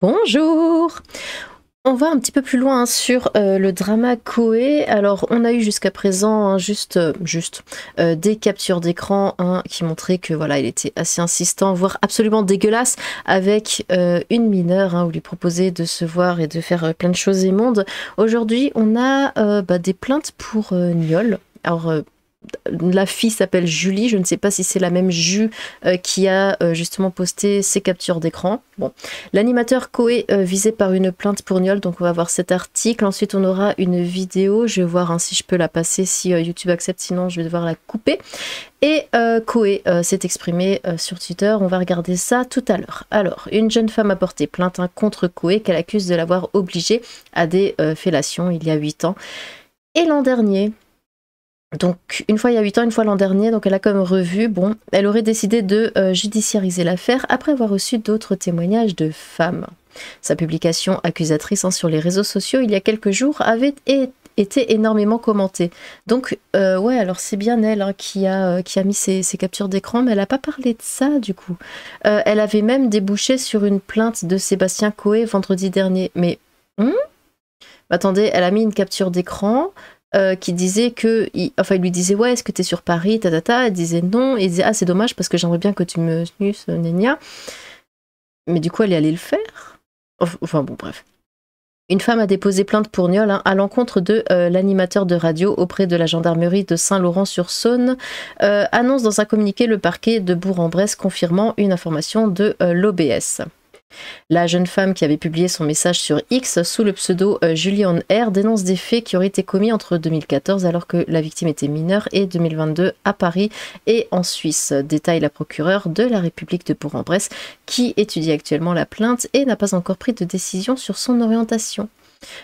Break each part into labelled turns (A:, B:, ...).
A: Bonjour! On va un petit peu plus loin sur le drama Koé. Alors, on a eu jusqu'à présent des captures d'écran qui montraient que voilà, il était assez insistant, voire absolument dégueulasse, avec une mineure où lui proposait de se voir et de faire plein de choses immondes. Aujourd'hui, on a des plaintes pour Niol. Alors, la fille s'appelle Julie, je ne sais pas si c'est la même Ju qui a justement posté ses captures d'écran. Bon, l'animateur Koé visé par une plainte pour Niol, donc on va voir cet article. Ensuite on aura une vidéo, je vais voir si je peux la passer, si YouTube accepte, sinon je vais devoir la couper. Et Koé s'est exprimé sur Twitter, on va regarder ça tout à l'heure. Alors, une jeune femme a porté plainte contre Koé qu'elle accuse de l'avoir obligée à des fellations il y a 8 ans. Et l'an dernier... Donc, une fois il y a 8 ans, une fois l'an dernier, donc elle a comme revu, bon, elle aurait décidé de judiciariser l'affaire après avoir reçu d'autres témoignages de femmes. Sa publication accusatrice sur les réseaux sociaux il y a quelques jours avait été énormément commentée. Donc, ouais, alors c'est bien elle qui a mis ses captures d'écran, mais elle n'a pas parlé de ça du coup. Elle avait même débouché sur une plainte de Sébastien Koé vendredi dernier. Mais, attendez, elle a mis une capture d'écran... qui disait que, il lui disait ouais, est-ce que t'es sur Paris, elle disait non, et il disait ah c'est dommage parce que j'aimerais bien que tu me snusses, gna. Mais du coup elle est allée le faire. Enfin bon bref. Une femme a déposé plainte pour Niol à l'encontre de l'animateur de radio auprès de la gendarmerie de Saint-Laurent-sur-Saône, annonce dans un communiqué le parquet de Bourg-en-Bresse confirmant une information de l'OBS. La jeune femme qui avait publié son message sur X sous le pseudo Julie on Air dénonce des faits qui auraient été commis entre 2014 alors que la victime était mineure et 2022 à Paris et en Suisse, détaille la procureure de la République de Bourg-en-Bresse qui étudie actuellement la plainte et n'a pas encore pris de décision sur son orientation.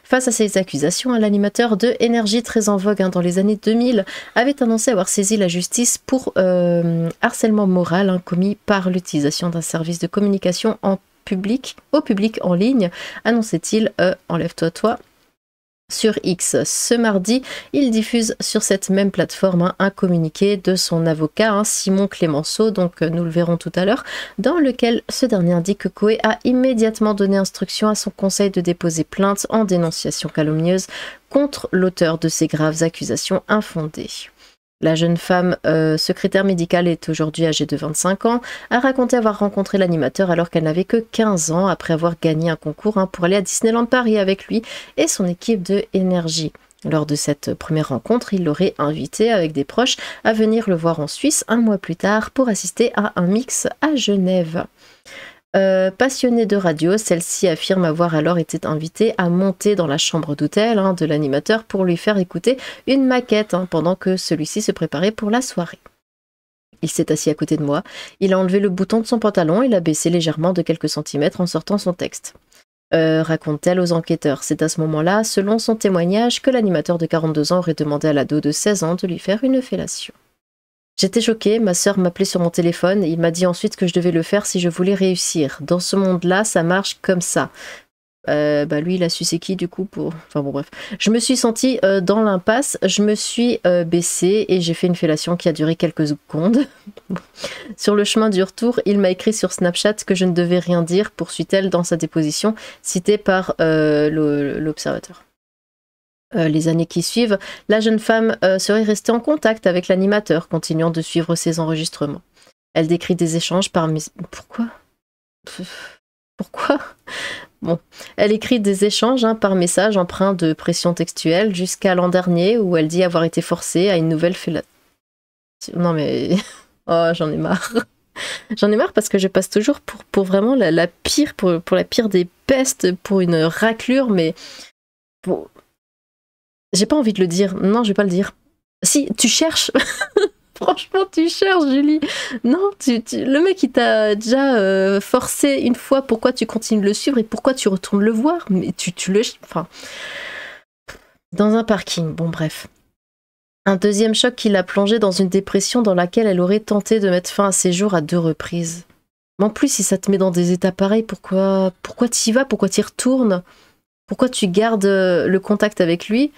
A: Face à ces accusations, l'animateur de Énergie très en vogue dans les années 2000 avait annoncé avoir saisi la justice pour harcèlement moral commis par l'utilisation d'un service de communication au public en ligne, annonçait-il, enlève-toi toi, sur X. Ce mardi, il diffuse sur cette même plateforme un communiqué de son avocat, Simon Clémenceau, donc nous le verrons tout à l'heure, dans lequel ce dernier indique que Koé a immédiatement donné instruction à son conseil de déposer plainte en dénonciation calomnieuse contre l'auteur de ces graves accusations infondées. La jeune femme, secrétaire médicale, est aujourd'hui âgée de 25 ans, a raconté avoir rencontré l'animateur alors qu'elle n'avait que 15 ans après avoir gagné un concours pour aller à Disneyland Paris avec lui et son équipe de Énergie. Lors de cette première rencontre, il l'aurait invité avec des proches à venir le voir en Suisse un mois plus tard pour assister à un mix à Genève. Passionnée de radio, celle-ci affirme avoir alors été invitée à monter dans la chambre d'hôtel de l'animateur pour lui faire écouter une maquette pendant que celui-ci se préparait pour la soirée. Il s'est assis à côté de moi, il a enlevé le bouton de son pantalon et l'a baissé légèrement de quelques centimètres en sortant son texte. Raconte-t-elle aux enquêteurs. C'est à ce moment-là, selon son témoignage, que l'animateur de 42 ans aurait demandé à l'ado de 16 ans de lui faire une fellation. J'étais choquée, ma sœur m'appelait sur mon téléphone, il m'a dit ensuite que je devais le faire si je voulais réussir. Dans ce monde-là, ça marche comme ça. Lui, il a su c'est qui du coup pour... Enfin bon bref. Je me suis sentie dans l'impasse, je me suis baissée et j'ai fait une fellation qui a duré quelques secondes. Sur le chemin du retour, il m'a écrit sur Snapchat que je ne devais rien dire, poursuit-elle dans sa déposition, citée par l'Observateur. Les années qui suivent, la jeune femme serait restée en contact avec l'animateur, continuant de suivre ses enregistrements. Elle décrit des échanges par... Pourquoi ? Bon, elle écrit des échanges par message empreints de pression textuelle jusqu'à l'an dernier où elle dit avoir été forcée à une nouvelle fellation. Non mais... Oh, j'en ai marre. J'en ai marre parce que je passe toujours pour vraiment la pire, pour la pire des pestes, pour une raclure, mais... Pour... J'ai pas envie de le dire. Non, je vais pas le dire. Si, tu cherches. Franchement, tu cherches, Julie. Non, le mec, il t'a déjà forcé une fois. Pourquoi tu continues de le suivre et pourquoi tu retournes le voir? Mais tu le... Enfin... Dans un parking. Bon, bref. Un deuxième choc qui l'a plongée dans une dépression dans laquelle elle aurait tenté de mettre fin à ses jours à 2 reprises. Mais en plus, si ça te met dans des états pareils, pourquoi t'y vas? Pourquoi t'y retournes? Pourquoi tu gardes le contact avec lui?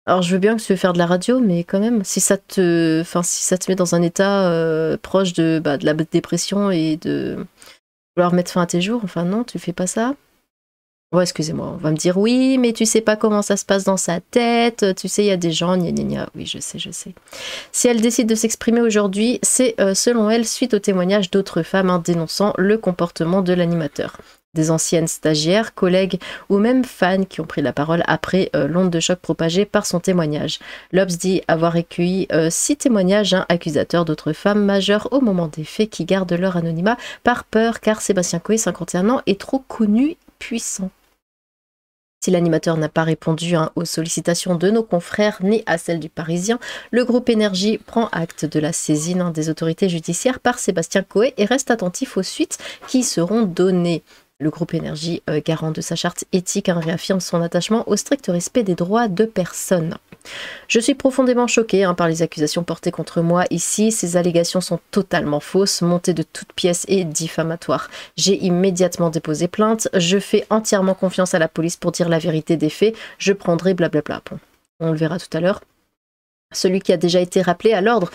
A: Alors je veux bien que tu veux faire de la radio, mais quand même, si ça te met dans un état proche de la dépression et de vouloir mettre fin à tes jours, enfin non, tu fais pas ça. Ouais, excusez-moi, on va me dire oui, mais tu sais pas comment ça se passe dans sa tête, tu sais, il y a des gens, gna gna gna. Oui, je sais, je sais. Si elle décide de s'exprimer aujourd'hui, c'est selon elle suite au témoignage d'autres femmes dénonçant le comportement de l'animateur. Des anciennes stagiaires, collègues ou même fans qui ont pris la parole après l'onde de choc propagée par son témoignage. L'Obs dit avoir recueilli 6 témoignages accusateurs d'autres femmes majeures au moment des faits qui gardent leur anonymat par peur car Sébastien Coé, 51 ans, est trop connu, puissant. Si l'animateur n'a pas répondu aux sollicitations de nos confrères ni à celles du Parisien, le groupe Énergie prend acte de la saisine des autorités judiciaires par Sébastien Coé et reste attentif aux suites qui seront données. Le groupe Énergie, garant de sa charte éthique, réaffirme son attachement au strict respect des droits de personne. Je suis profondément choquée par les accusations portées contre moi ici. Ces allégations sont totalement fausses, montées de toutes pièces et diffamatoires. J'ai immédiatement déposé plainte. Je fais entièrement confiance à la police pour dire la vérité des faits. Je prendrai blablabla. Bon, on le verra tout à l'heure. Celui qui a déjà été rappelé à l'ordre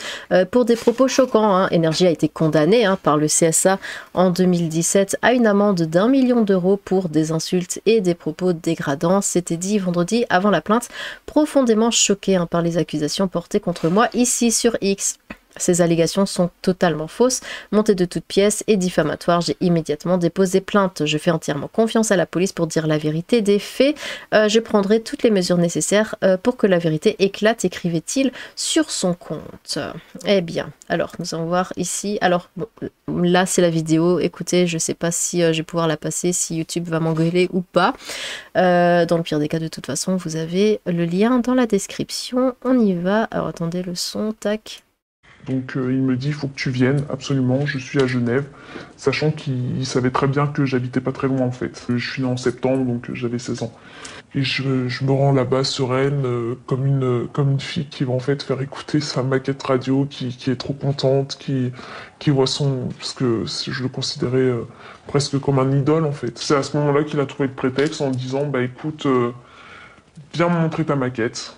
A: pour des propos choquants. Énergie a été condamné par le CSA en 2017 à une amende d'1 million d'euros pour des insultes et des propos dégradants. C'était dit vendredi avant la plainte. Profondément choqué par les accusations portées contre moi ici sur X. Ces allégations sont totalement fausses, montées de toutes pièces et diffamatoires. J'ai immédiatement déposé plainte. Je fais entièrement confiance à la police pour dire la vérité des faits. Je prendrai toutes les mesures nécessaires pour que la vérité éclate, écrivait-il sur son compte. Eh bien, alors nous allons voir ici. Alors bon, là c'est la vidéo. Écoutez, je sais pas si je vais pouvoir la passer, si YouTube va m'engueuler ou pas. Dans le pire des cas, de toute façon, vous avez le lien dans la description. On y va. Alors attendez le son, tac.
B: Donc il me dit, il faut que tu viennes, absolument, je suis à Genève, sachant qu'il savait très bien que j'habitais pas très loin en fait. Je suis né en septembre, donc j'avais 16 ans. Et je me rends là-bas sereine, comme une fille qui va en fait faire écouter sa maquette radio, qui est trop contente, qui voit son... Parce que je le considérais presque comme un idole en fait. C'est à ce moment-là qu'il a trouvé le prétexte en disant, bah écoute, viens me montrer ta maquette.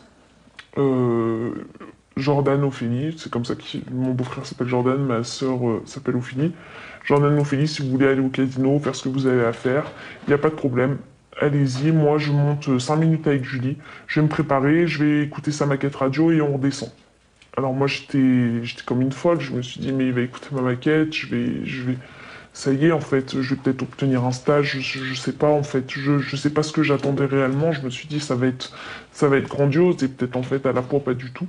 B: Euh, Jordan Ophélie, c'est comme ça que mon beau-frère s'appelle Jordan, ma sœur s'appelle Ophélie. Jordan Ophélie, si vous voulez aller au casino, faire ce que vous avez à faire, il n'y a pas de problème. Allez-y, moi je monte 5 minutes avec Julie, je vais me préparer, je vais écouter sa maquette radio et on redescend. Alors moi j'étais comme une folle, je me suis dit mais il va écouter ma maquette, ça y est en fait, je vais peut-être obtenir un stage, je sais pas en fait, je sais pas ce que j'attendais réellement, je me suis dit ça va être grandiose et peut-être en fait à la fois pas du tout.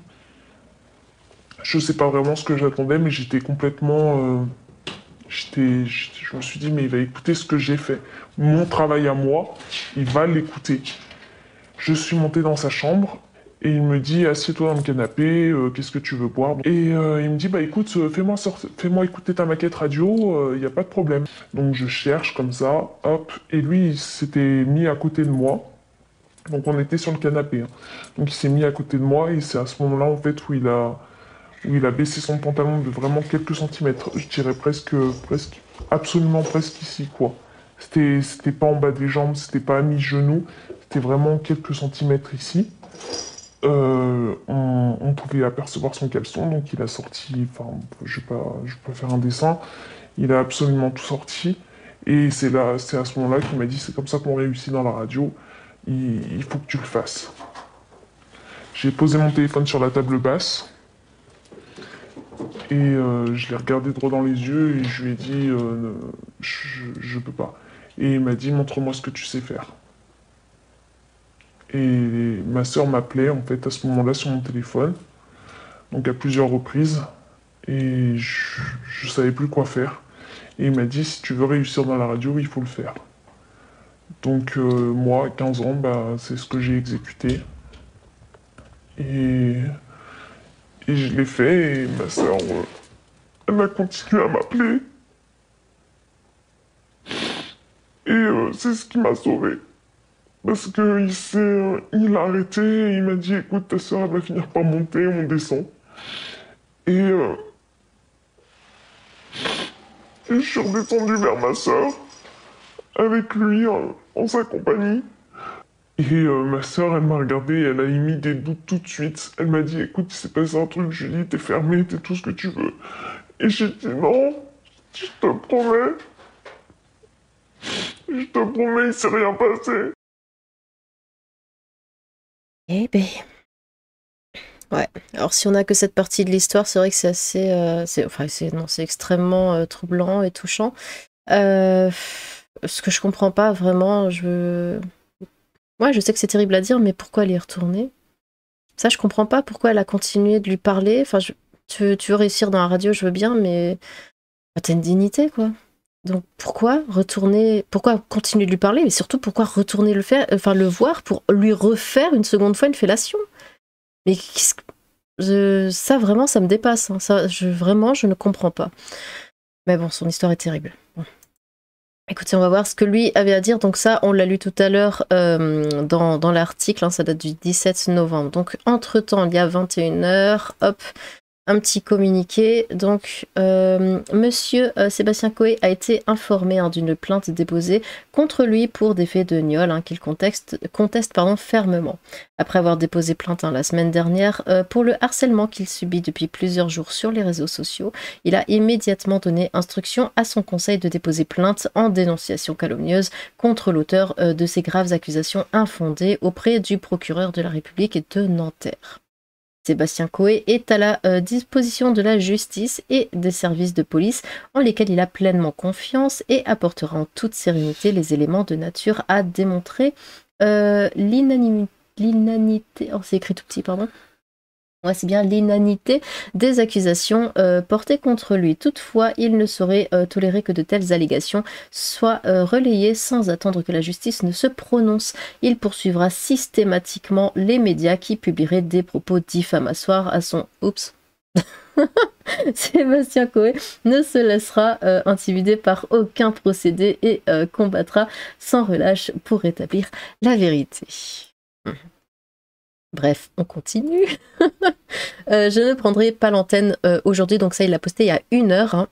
B: Je sais pas vraiment ce que j'attendais, mais j'étais complètement. Je me suis dit, mais il va écouter ce que j'ai fait. Mon travail à moi, il va l'écouter. Je suis monté dans sa chambre et il me dit, assieds-toi dans le canapé, qu'est-ce que tu veux boire? Et il me dit, bah écoute, fais-moi écouter ta maquette radio, il n'y a pas de problème. Donc je cherche comme ça, hop, et lui, il s'était mis à côté de moi. Donc on était sur le canapé. Donc il s'est mis à côté de moi et c'est à ce moment-là, en fait, où il a baissé son pantalon de vraiment quelques centimètres. Je dirais absolument presque ici, quoi. C'était pas en bas des jambes, c'était pas à mi-genou, c'était vraiment quelques centimètres ici. On pouvait apercevoir son caleçon, donc il a sorti, enfin, je vais pas faire un dessin, il a absolument tout sorti. Et c'est à ce moment-là qu'il m'a dit, c'est comme ça qu'on réussit dans la radio, il faut que tu le fasses. J'ai posé mon téléphone sur la table basse, et je l'ai regardé droit dans les yeux et je lui ai dit je peux pas. Et il m'a dit montre-moi ce que tu sais faire. Et ma sœur m'appelait en fait à ce moment-là sur mon téléphone, donc à plusieurs reprises, et je savais plus quoi faire. Et il m'a dit si tu veux réussir dans la radio, il faut le faire. Donc moi, à 15 ans, bah, c'est ce que j'ai exécuté. Et, et je l'ai fait et ma sœur, elle a continué à m'appeler. Et c'est ce qui m'a sauvé. Parce que il a arrêté et il m'a dit écoute, ta soeur elle va finir par monter, on descend. Et, et je suis redescendu vers ma soeur, avec lui, en sa compagnie. Et ma soeur, elle m'a regardé et elle a émis des doutes tout de suite. Elle m'a dit écoute, il s'est passé un truc, Julie, t'es fermée, t'es tout ce que tu veux. Et j'ai dit non, je te promets. Je te promets, il s'est rien passé.
A: Eh ben... Ouais, alors si on a que cette partie de l'histoire, c'est vrai que c'est assez... c'est extrêmement troublant et touchant. Ce que je comprends pas vraiment, Ouais, je sais que c'est terrible à dire, mais pourquoi elle y est retournée? Ça, je comprends pas pourquoi elle a continué de lui parler. Enfin, tu veux réussir dans la radio, je veux bien, mais bah, t'as une dignité, quoi. Donc pourquoi retourner, pourquoi continuer de lui parler, mais surtout pourquoi retourner le voir pour lui refaire une seconde fois une fellation? Mais ça vraiment, ça me dépasse. Hein. Vraiment, je ne comprends pas. Mais bon, son histoire est terrible. Bon. Écoutez, on va voir ce que lui avait à dire. Donc ça, on l'a lu tout à l'heure dans l'article. Hein, ça date du 17 novembre. Donc entre-temps, il y a 21h. Hop, un petit communiqué. Donc, monsieur Sébastien Coé a été informé d'une plainte déposée contre lui pour des faits de gnôle qu'il conteste fermement. Après avoir déposé plainte la semaine dernière pour le harcèlement qu'il subit depuis plusieurs jours sur les réseaux sociaux, il a immédiatement donné instruction à son conseil de déposer plainte en dénonciation calomnieuse contre l'auteur de ces graves accusations infondées auprès du procureur de la République de Nanterre. Sébastien Coé est à la disposition de la justice et des services de police en lesquels il a pleinement confiance et apportera en toute sérénité les éléments de nature à démontrer l'inanité... Oh, c'est écrit tout petit, pardon. Ouais, c'est bien l'inanité des accusations portées contre lui. Toutefois, il ne saurait tolérer que de telles allégations soient relayées sans attendre que la justice ne se prononce. Il poursuivra systématiquement les médias qui publieraient des propos diffamatoires à son... Oups. Sébastien Coé ne se laissera intimider par aucun procédé et combattra sans relâche pour rétablir la vérité. Bref, on continue. Je ne prendrai pas l'antenne aujourd'hui, donc ça il l'a posté il y a 1 heure. Hein.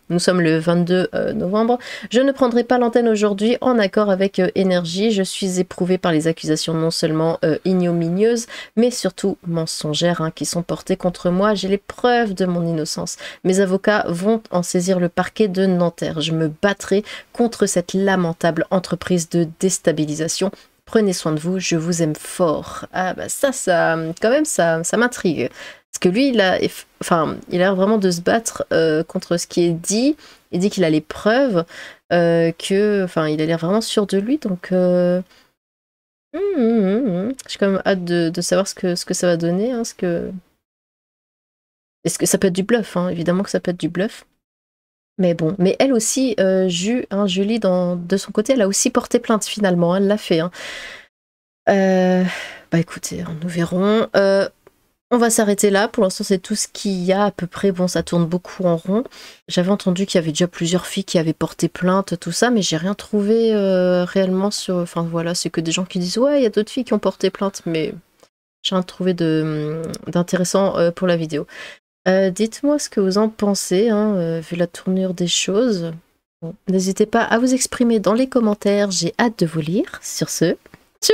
A: Nous sommes le 22 novembre. Je ne prendrai pas l'antenne aujourd'hui en accord avec Énergie. Je suis éprouvée par les accusations non seulement ignominieuses, mais surtout mensongères qui sont portées contre moi. J'ai les preuves de mon innocence. Mes avocats vont en saisir le parquet de Nanterre. Je me battrai contre cette lamentable entreprise de déstabilisation. Prenez soin de vous, je vous aime fort. Ah bah ça quand même, ça m'intrigue. Parce que lui, il a l'air vraiment de se battre contre ce qui est dit. Il dit qu'il a les preuves, il a l'air vraiment sûr de lui. Donc, j'ai quand même hâte de savoir ce que ça va donner. Est-ce que ça peut être du bluff, évidemment que ça peut être du bluff. Mais bon, mais elle aussi, Julie, de son côté, elle a aussi porté plainte finalement, elle l'a fait. Bah écoutez, nous verrons. On va s'arrêter là, pour l'instant c'est tout ce qu'il y a à peu près, bon ça tourne beaucoup en rond. J'avais entendu qu'il y avait déjà plusieurs filles qui avaient porté plainte, tout ça, mais j'ai rien trouvé réellement sur... Enfin voilà, c'est que des gens qui disent ouais, il y a d'autres filles qui ont porté plainte, mais j'ai rien trouvé d'intéressant pour la vidéo. Dites-moi ce que vous en pensez, vu la tournure des choses. Bon, n'hésitez pas à vous exprimer dans les commentaires, j'ai hâte de vous lire. Sur ce, tchou!